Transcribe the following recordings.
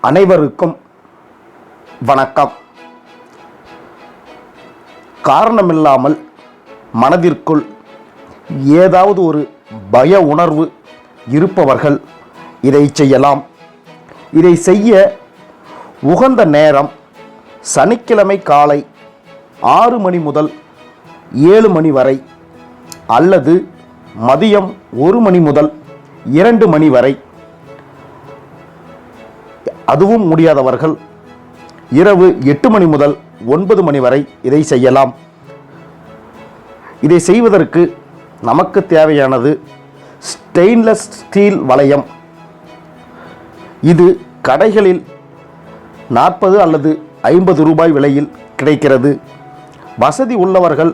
அனைவருக்கும் வணக்கம். காரணமில்லாமல் மனதிற்குள் ஏதாவது ஒரு பய உணர்வு இருப்பவர்கள் இதை செய்யலாம். இதை செய்ய உகந்த நேரம் சனிக்கிழமை காலை 6 மணி முதல் 7 மணி வரை அல்லது மதியம் 1 மணி முதல் 2 மணி வரை. அதுவும் முடியாதவர்கள் இரவு 8 மணி முதல் 9 மணி வரை இதை செய்யலாம். இதை செய்வதற்கு நமக்கு தேவையானது ஸ்டெயின்லெஸ் ஸ்டீல் வளையம். இது கடைகளில் 40 அல்லது 50 ரூபாய் விலையில் கிடைக்கிறது. வசதி உள்ளவர்கள்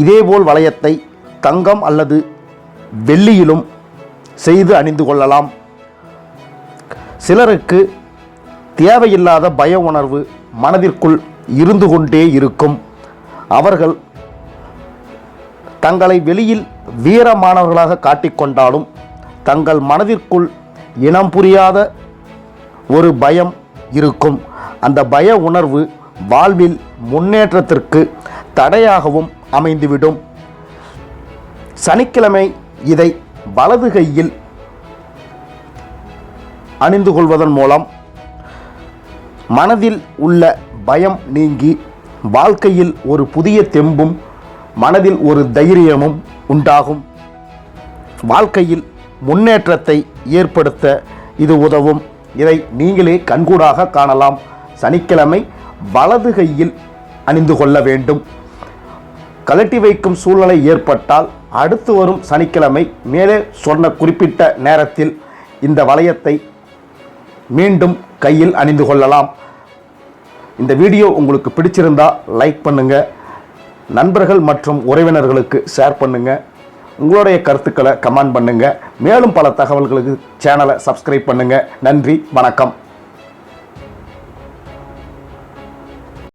இதேபோல் வளையத்தை தங்கம் அல்லது வெள்ளியிலும் செய்து அணிந்து கொள்ளலாம். சிலருக்கு தேவையில்லாத பய உணர்வு மனதிற்குள் இருந்து கொண்டே இருக்கும். அவர்கள் தங்களை வெளியில் வீரமானவர்களாக காட்டிக்கொண்டாலும் தங்கள் மனதிற்குள் இனம் புரியாத ஒரு பயம் இருக்கும். அந்த பய உணர்வு வாழ்வில் முன்னேற்றத்திற்கு தடையாகவும் அமைந்துவிடும். சனிக்கிழமை இதை வலது கையில் அணிந்து கொள்வதன் மூலம் மனதில் உள்ள பயம் நீங்கி வாழ்க்கையில் ஒரு புதிய தெம்பும் மனதில் ஒரு தைரியமும் உண்டாகும். வாழ்க்கையில் முன்னேற்றத்தை ஏற்படுத்த இது உதவும். இதை நீங்களே கண்கூடாக காணலாம். சனிக்கிழமை வலது கையில் அணிந்து கொள்ள வேண்டும். கழட்டி வைக்கும் சூழ்நிலை ஏற்பட்டால் அடுத்து வரும் சனிக்கிழமை மேலே சொன்ன குறிப்பிட்ட நேரத்தில் இந்த வளையத்தை மீண்டும் கையில் அணிந்து கொள்ளலாம். இந்த வீடியோ உங்களுக்கு பிடிச்சிருந்தா லைக் பண்ணுங்க, நண்பர்கள் மற்றும் உறவினர்களுக்கு ஷேர் பண்ணுங்க, உங்களுடைய கருத்துக்களை கமெண்ட் பண்ணுங்க. மேலும் பல தகவல்களுக்கு சேனலை சப்ஸ்கிரைப் பண்ணுங்க. நன்றி, வணக்கம்.